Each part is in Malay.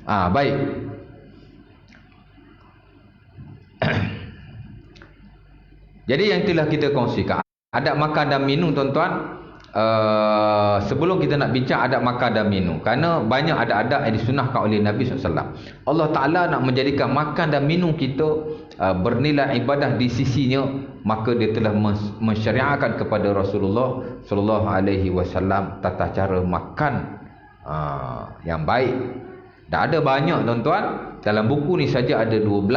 Baik. Jadi yang telah kita kongsikan, adab makan dan minum tuan-tuan, sebelum kita nak bincang adab makan dan minum, kerana banyak adab-adab yang disunahkan oleh Nabi SAW. Allah Ta'ala nak menjadikan makan dan minum kita bernilai ibadah di sisinya, maka dia telah mensyariatkan kepada Rasulullah SAW tata cara makan yang baik. Dan ada banyak tuan-tuan, dalam buku ni saja ada 12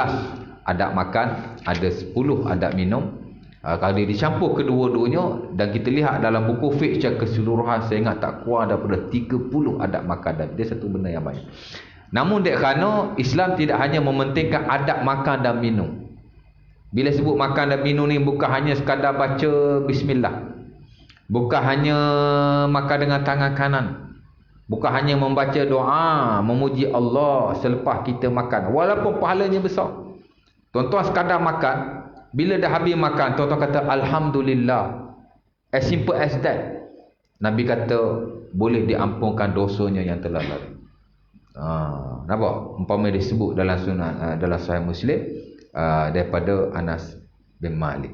adab makan, ada 10 adab minum. Kalau dia dicampur kedua-duanya, dan kita lihat dalam buku fiqh secara keseluruhan, saya ingat tak kurang daripada 30 adab makan, dan dia satu benda yang banyak. Namun dek kerana Islam tidak hanya mementingkan adab makan dan minum. Bila sebut makan dan minum ni, bukan hanya sekadar baca bismillah, bukan hanya makan dengan tangan kanan, bukan hanya membaca doa memuji Allah selepas kita makan, walaupun pahalanya besar. Tuan-tuan sekadar makan, bila dah habis makan, tuan-tuan kata Alhamdulillah, as simple as that, Nabi kata boleh diampunkan dosanya yang telah lalu. Nampak? Umpama disebut dalam sunnah, dalam Sahih Muslim, daripada Anas bin Malik.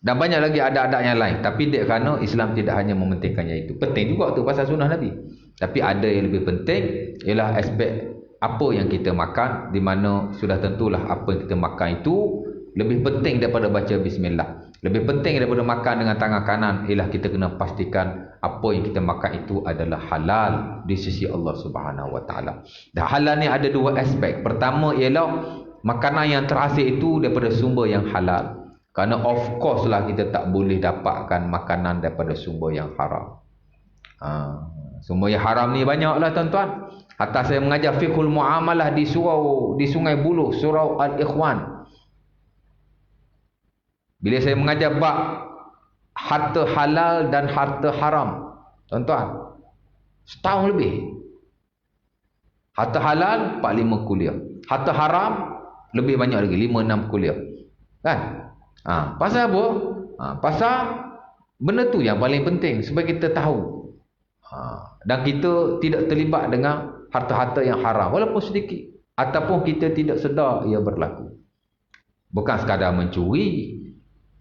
Dan banyak lagi adab-adab yang lain. Tapi dek kerana Islam tidak hanya mementingkannya itu. Penting juga tu pasal sunnah Nabi. Tapi ada yang lebih penting, ialah aspek apa yang kita makan, di mana sudah tentulah apa yang kita makan itu lebih penting daripada baca bismillah. Lebih penting daripada makan dengan tangan kanan, ialah kita kena pastikan apa yang kita makan itu adalah halal di sisi Allah Subhanahu Wa Taala. Dan halal ni ada dua aspek. Pertama ialah makanan yang terhasil itu daripada sumber yang halal. Kerana of course lah kita tak boleh dapatkan makanan daripada sumber yang haram. Sumber yang haram ni banyak lah tuan-tuan. Hatta saya mengajar fiqhul muamalah di Sungai Buloh, surau Al-Ikhwan. Bila saya mengajar bab harta halal dan harta haram, tuan-tuan, setahun lebih. Harta halal 4-5 kuliah, harta haram lebih banyak lagi, 5-6 kuliah. Kan? Pasal apa? Pasal benda tu yang paling penting supaya kita tahu. Dan kita tidak terlibat dengan harta-harta yang haram walaupun sedikit, ataupun kita tidak sedar ia berlaku. Bukan sekadar mencuri,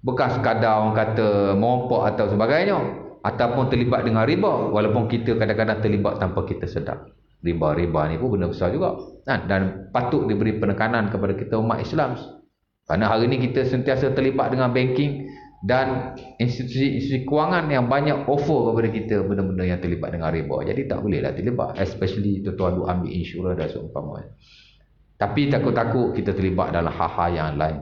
bukan sekadar orang kata merompok atau sebagainya, ataupun terlibat dengan riba, walaupun kita kadang-kadang terlibat tanpa kita sedar. Riba ni pun benda besar juga, dan patut diberi penekanan kepada kita umat Islam. Kerana hari ini kita sentiasa terlibat dengan banking dan institusi kewangan yang banyak offer kepada kita benda-benda yang terlibat dengan riba. Jadi tak bolehlah terlibat, especially tuan-tuan duk ambil insurans dan seumpamanya. Tapi takut-takut kita terlibat dalam hal-hal yang lain.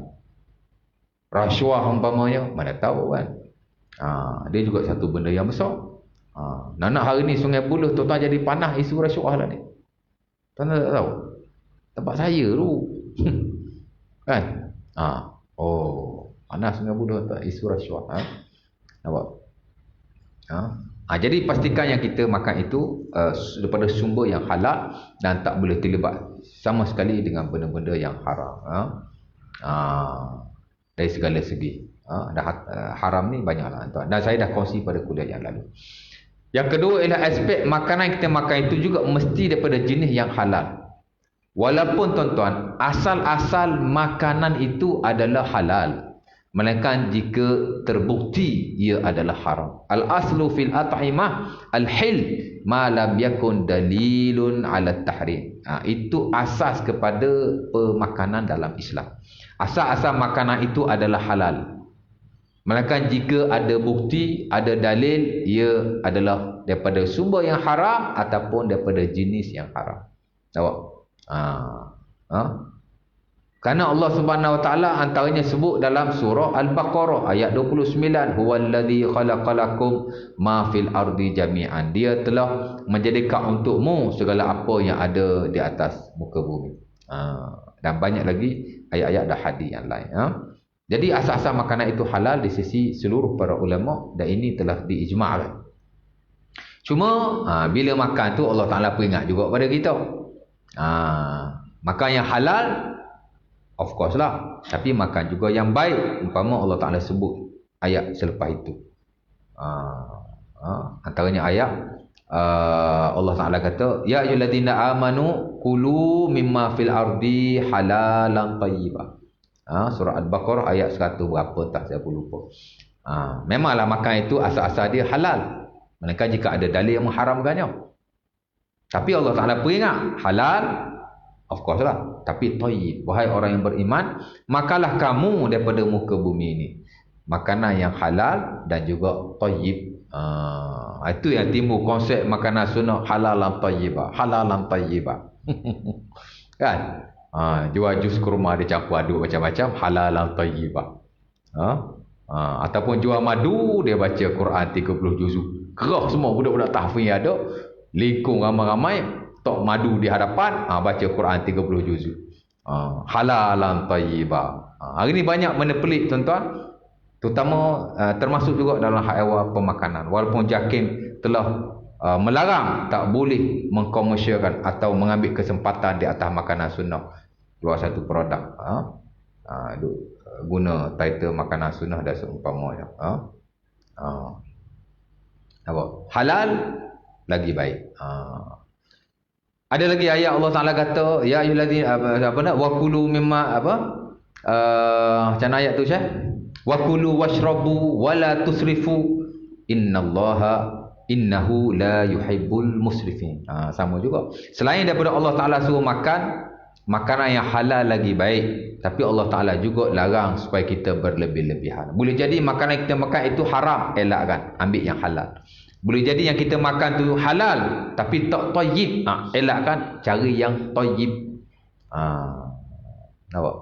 Rasuah umpamanya, mana tahu kan. Dia juga satu benda yang besar. Nak hari ni Sungai Buloh tuan-tuan jadi panah isu rasuah lah ni. Tuan-tuan tak tahu. Tempat saya tu. Kan? Panas Sungai Buloh tak isu rasuah. Nampak? Jadi pastikan yang kita makan itu daripada sumber yang halal dan tak boleh terlibat sama sekali dengan benda-benda yang haram. Dari segala segi. Haram ni banyaklah tuan. Dan saya dah kongsi pada kuliah yang lalu. Yang kedua ialah aspek makanan yang kita makan itu juga mesti daripada jenis yang halal. Walaupun tuan-tuan, asal-asal makanan itu adalah halal, melainkan jika terbukti ia adalah haram. Al-aslu fil at'imah al-hil ma lam yakun dalilun ala tahrim. Itu asas kepada pemakanan dalam Islam. Asal-asal makanan itu adalah halal, melainkan jika ada bukti, ada dalil, ia adalah daripada sumber yang haram ataupun daripada jenis yang haram. Nampak? Kerana Allah Subhanahu Wa Taala antaranya sebut dalam surah Al-Baqarah ayat 29, huwallazi khalaqalakum ma fil ardi jami'an. Dia telah menjadikan untukmu segala apa yang ada di atas muka bumi. Dan banyak lagi ayat-ayat dan hadis yang lain. Jadi asas-asas makanan itu halal di sisi seluruh para ulama, dan ini telah diijma'kan. Cuma bila makan tu Allah Ta'ala peringat juga pada kita. Makan yang halal of course lah, tapi makan juga yang baik. Umpama Allah Ta'ala sebut ayat selepas itu. Antaranya ayat Allah Ta'ala kata, ya ayyuhallazina amanu kulu mimma fil ardi halalan tayyibah. Surah Al-Baqarah ayat 100 berapa tak saya pun lupa. Memanglah makan itu asal-asal dia halal, melainkan jika ada dalil yang mengharamkannya. Tapi Allah Ta'ala peringat, halal of course lah, tapi tayyib. Wahai orang yang beriman, makanlah kamu daripada muka bumi ini makanan yang halal dan juga tayyib. Itu yang timbul konsep makanan sunnah halalan tayyibah, halalan tayyibah. Kan? Jual jus kurma dia campur aduk macam-macam, halalan tayyibah. Ataupun jual madu, dia baca Quran 30 juzuk. Kerah semua budak-budak tahfiz ada, lingkung ramai-ramai, tok madu di hadapan, baca Quran 30 juzuk. Halalan tayyibah. Hari ni banyak benda pelik tuan-tuan. Terutama termasuk juga dalam hal pemakanan. Walaupun JAKIM telah melarang, tak boleh mengkomersialkan atau mengambil kesempatan di atas makanan sunnah. Jual satu produk, guna title makanan sunnah dan seumpamanya. Halal lagi baik. Ada lagi ayat Allah Taala kata, ya ayyuhallazina wakulu mimma macam ayat tu Syekh, wakulu washrabu wala tusrifu innahu la yuhibbul musrifin. Sama juga, selain daripada Allah Taala suruh makan makanan yang halal lagi baik, tapi Allah Taala juga larang supaya kita berlebih-lebihan. Boleh jadi makanan kita makan itu haram, elakkan, ambil yang halal. Boleh jadi yang kita makan tu halal tapi tak tayyib, elakkan, cari yang tayyib. Nampak?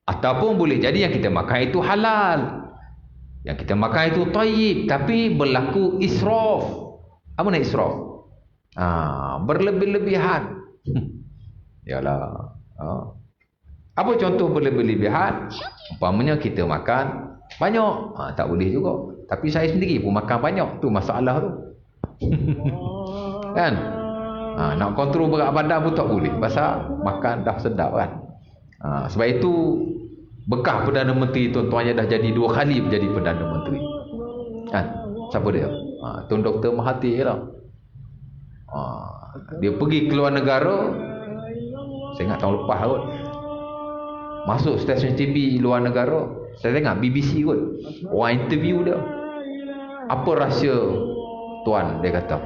Ataupun boleh jadi yang kita makan itu halal, yang kita makan itu tayyib, tapi berlaku israf. Apa nak israf? Berlebih-lebihan. Yalah. Apa contoh berlebih-lebihan? Umpamanya kita makan banyak, tak boleh juga. Tapi saya sendiri pun makan banyak, tu masalah tu. Kan? Nak kontrol berat badan pun tak boleh, pasal makan dah sedap kan. Sebab itu bekas Perdana Menteri tuan-tuannya dah jadi 2 kali menjadi Perdana Menteri. Kan? Siapa dia? Tun Dr. Mahathir lah. Dia pergi keluar negara, saya ingat tahun lepas kot, masuk stesen TV luar negara, saya tengok BBC kot, orang interview dia, apa rahsia tuan, dia kata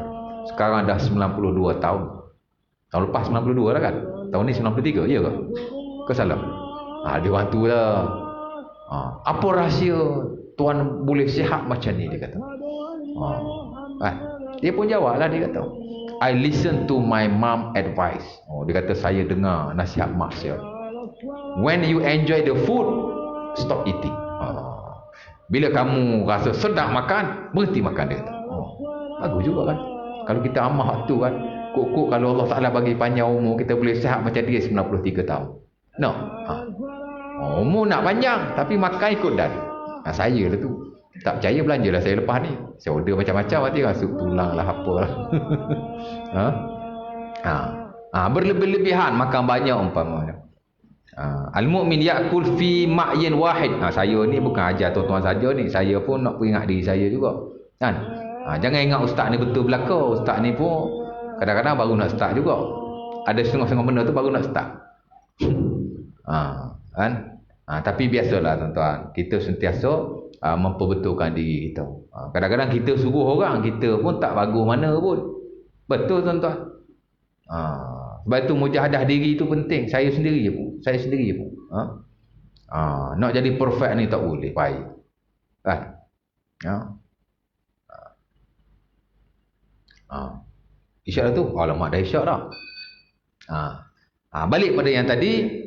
sekarang dah 92 tahun. Tahun lepas 92 lah kan, tahun ni 93, iya ke salah? Dia orang tu lah. Apa rahsia tuan boleh sihat macam ni, dia kata. Dia pun jawab lah, dia kata, I listen to my mom advice. Dia kata, saya dengar nasihat mak saya. When you enjoy the food, stop eating. Bila kamu rasa sedap makan, berhenti makan, dia kata. Bagus juga kan. Kalau kita amal tu kan, kok kalau Allah Ta'ala bagi panjang umur, kita boleh sihat macam dia 93 tahun. No. Umur nak panjang, tapi makan ikut dah. Saya lah tu. Tak percaya, belanjalah saya lepas ni. Saya order macam-macam, nanti rasuk tulang lah, apalah. Berlebih-lebihan, makan banyak umpamanya. Al-mu'min ya'kul fi ma'yin wahid. Saya ni bukan ajar tuan-tuan saja ni, saya pun nak peringat diri saya juga. Kan? Jangan ingat ustaz ni betul belaka. Ustaz ni pun kadang-kadang baru nak start juga. Ada setengah-setengah benda tu baru nak start. Kan? Tapi biasalah tuan-tuan, kita sentiasa memperbetulkan diri kita. Kadang-kadang kita suruh orang, kita pun tak bagus mana pun. Betul tuan-tuan. Sebab itu mujahadah diri itu penting. Saya sendiri pun. Nak jadi perfect ni tak boleh, baik. Kan? Isyak tu, alamak dah isyak dah. Balik pada yang tadi,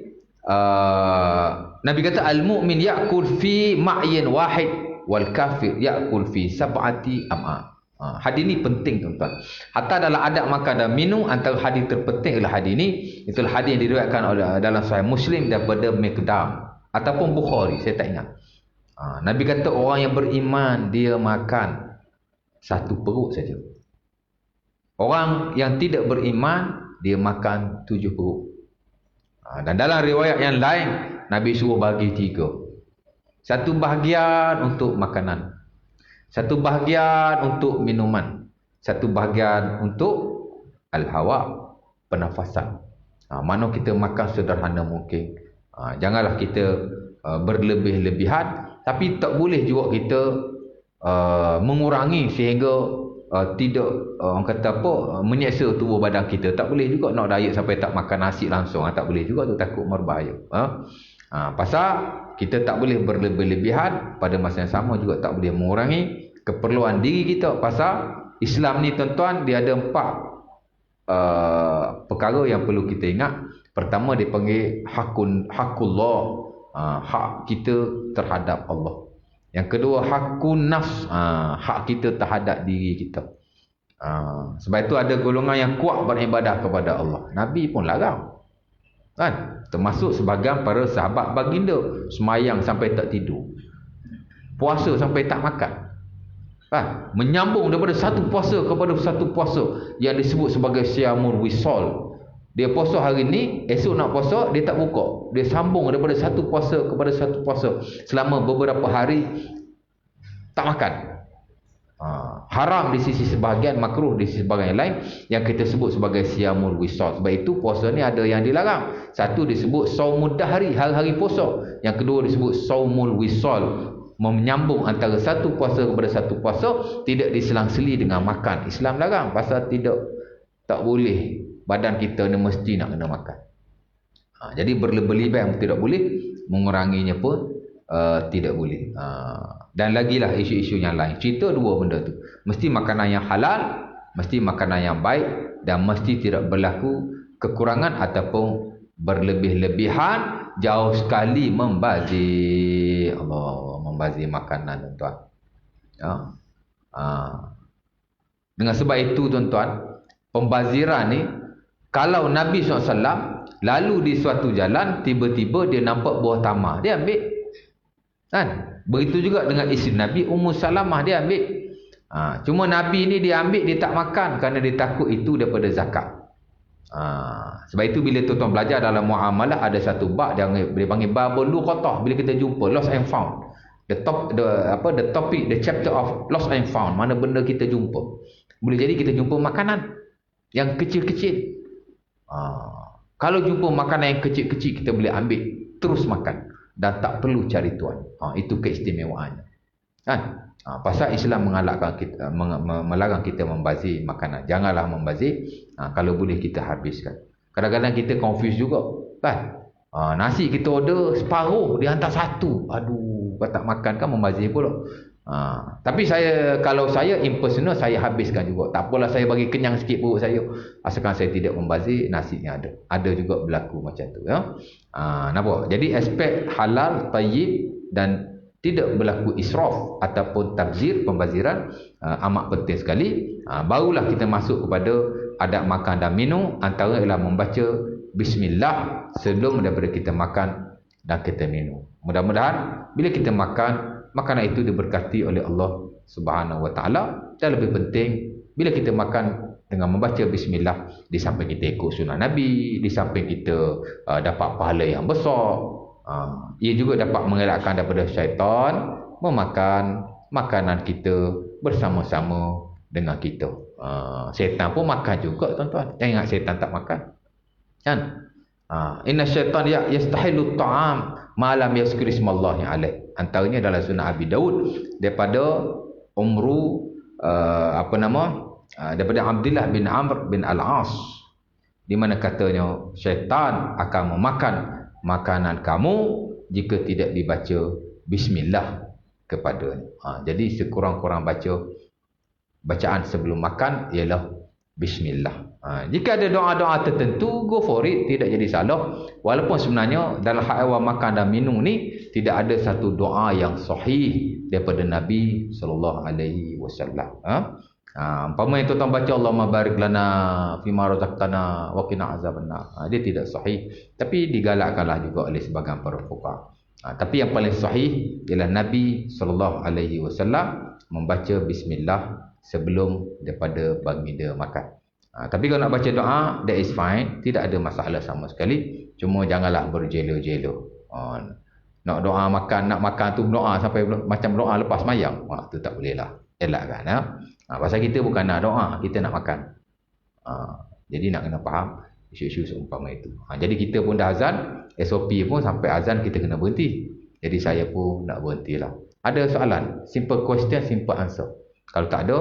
Nabi kata al-mu'min ya'kul fi ma'yin wahid wal kafir ya'kul fi sab'ati am'a. Hadis ni penting tuan-tuan. Hatta dalam adab makan dan minum, antara hadis terpenting adalah hadis ni. Itulah hadis yang diriwayatkan dalam Sahih Muslim daripada Miqdam ataupun Bukhari, saya tak ingat. Nabi kata orang yang beriman dia makan satu perut saja. Orang yang tidak beriman dia makan 7 perut. Dan dalam riwayat yang lain Nabi suruh bagi 3. Satu bahagian untuk makanan, satu bahagian untuk minuman, satu bahagian untuk al-hawa, pernafasan. Mana kita makan sederhana mungkin. Janganlah kita berlebih-lebihan, tapi tak boleh juga kita mengurangi sehingga tidak orang kata apa, menyeksa tubuh badan kita. Tak boleh juga nak diet sampai tak makan nasi langsung. Tak boleh juga tu, takut berbahaya. Pasal kita tak boleh berlebih-lebihan, pada masa yang sama juga tak boleh mengurangi keperluan diri kita. Pasal Islam ni tuan-tuan, dia ada 4 perkara yang perlu kita ingat. Pertama dia panggil hakullah, hak kita terhadap Allah. Yang kedua hakun nafs, hak kita terhadap diri kita. Sebab itu ada golongan yang kuat beribadah kepada Allah. Nabi pun larang, kan? Termasuk sebahagian para sahabat baginda semayang sampai tak tidur, puasa sampai tak makan, kan? Menyambung daripada satu puasa kepada satu puasa yang disebut sebagai siyamul wisal. Dia puasa hari ni, esok nak puasa, dia tak buka. Dia sambung daripada satu puasa kepada satu puasa selama beberapa hari tak makan. Haram di sisi sebahagian, makruh di sisi sebahagian lain, yang kita sebut sebagai siyamul wisal. Sebab itu puasa ni ada yang dilarang. Satu disebut saumud dahri, hari-hari puasa. Yang kedua disebut saumul wisal, menyambung antara satu puasa kepada satu puasa, tidak diselang-seli dengan makan. Islam larang pasal tak boleh, badan kita ni mesti nak kena makan. Jadi berlebih-lebihan tidak boleh, menguranginya pun tidak boleh. Dan lagilah isu-isu yang lain. Cerita 2 benda tu. Mesti makanan yang halal, mesti makanan yang baik, dan mesti tidak berlaku kekurangan ataupun berlebih-lebihan, jauh sekali membazir. Allah, membazir makanan tuan-tuan. Dengan sebab itu tuan-tuan, pembaziran ni, kalau Nabi SAW lalu di suatu jalan, tiba-tiba dia nampak buah tamar, dia ambil, kan? Begitu juga dengan isteri Nabi Ummu Salamah, dia ambil. Cuma Nabi ni dia ambil, dia tak makan kerana dia takut itu daripada zakat. Sebab itu bila tuan-tuan belajar dalam muamalah, ada satu bab yang dia panggil babul luqatah. Bila kita jumpa lost and found, the topic, the chapter of lost and found, mana benda kita jumpa. Boleh jadi kita jumpa makanan yang kecil-kecil. Kalau jumpa makanan yang kecil-kecil, kita boleh ambil, terus makan dan tak perlu cari tuan. Itu keistimewaannya, kan? Pasal Islam melarang kita membazir makanan. Janganlah membazir. Kalau boleh kita habiskan. Kadang-kadang kita confuse juga, kan? Nasi kita order separuh, dia hantar 1. Aduh, kalau tak makan kan membazir pula. Tapi kalau saya impersonal, saya habiskan juga. Tak apalah, saya bagi kenyang sikit perut saya, asalkan saya tidak membazir, nasinya ada. Ada juga berlaku macam tu, ya. Nampak? Jadi aspek halal, tayyib dan tidak berlaku israf ataupun tabzir, pembaziran, amat penting sekali. Barulah kita masuk kepada adab makan dan minum. Antara ialah membaca bismillah sebelum daripada kita makan dan kita minum. Mudah-mudahan bila kita makan, makanan itu diberkati oleh Allah Subhanahu Wa Taala. Dan lebih penting, bila kita makan dengan membaca bismillah, di samping kita ikut sunnah Nabi, di samping kita dapat pahala yang besar, ia juga dapat mengelakkan daripada syaitan memakan makanan kita bersama-sama dengan kita. Syaitan pun makan juga tuan-tuan. Jangan ingat syaitan tak makan, kan? Inna syaitan yastahilu ta'am ma lam yazkur ismallahi alaih. Antaranya dalam sunnah Abi Daud daripada daripada Abdullah bin Amr bin Al-As, di mana katanya syaitan akan memakan makanan kamu jika tidak dibaca bismillah kepadanya. Jadi sekurang-kurang bacaan sebelum makan ialah bismillah. Jika ada doa-doa tertentu, go for it, tidak jadi salah. Walaupun sebenarnya dalam hal awal makan dan minum ni tidak ada satu doa yang sahih daripada Nabi sallallahu alaihi wasallam. Umpama yang tuan-tuan baca Allahumma barik lana fima razaqtana wa qina azabannar, dia tidak sahih, tapi digalakkanlah juga oleh sebahagian para fuqaha. Tapi yang paling sahih ialah Nabi sallallahu alaihi wasallam membaca bismillah sebelum daripada baginda makan. Tapi kalau nak baca doa, that is fine, tidak ada masalah sama sekali. Cuma janganlah berjelo-jelo. Nak doa makan, nak makan tu doa sampai macam doa lepas mayang, tu tak boleh lah, elakkan. Pasal kita bukan nak doa, kita nak makan. Jadi nak kena faham isu-isu seumpama itu. Jadi kita pun dah azan, SOP pun sampai azan kita kena berhenti. Jadi saya pun nak berhentilah. Ada soalan? Simple question, simple answer. Kalau tak ada,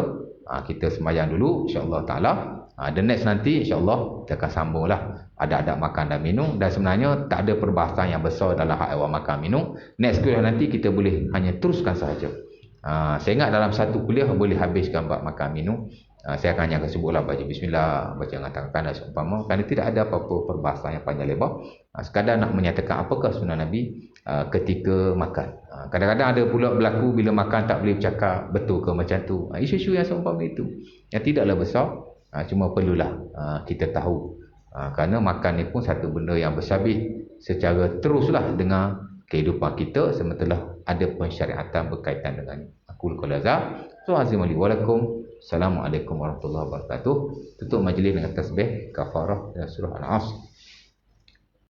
kita sembahyang dulu, insya-Allah taala. The next nanti insya-Allah kita akan sambunglah adab-adab makan dan minum, dan sebenarnya tak ada perbahasan yang besar dalam hak awal makan minum. Next kuliah nanti kita boleh hanya teruskan sahaja. Saya ingat dalam satu kuliah boleh habiskan bab makan minum. Saya akan hanya sebutlah baca bismillah, baca dengan tangan dan seumpama, kerana tidak ada apa-apa perbahasan yang panjang lebar. Sekadar nak menyatakan apakah sunnah Nabi ketika makan. Kadang-kadang ada pula berlaku bila makan tak boleh bercakap, betul ke macam tu. Isu-isu yang seumpama itu yang tidaklah besar, cuma perlulah kita tahu. Kerana makan ni pun satu benda yang bersabit secara teruslah dengan kehidupan kita, sementara ada pensyariatan berkaitan dengannya. Aku qul hadza, azimali walakum. Assalamualaikum warahmatullahi wabarakatuh. Tutup majlis dengan tasbih kafarah dan surah Al-Asr.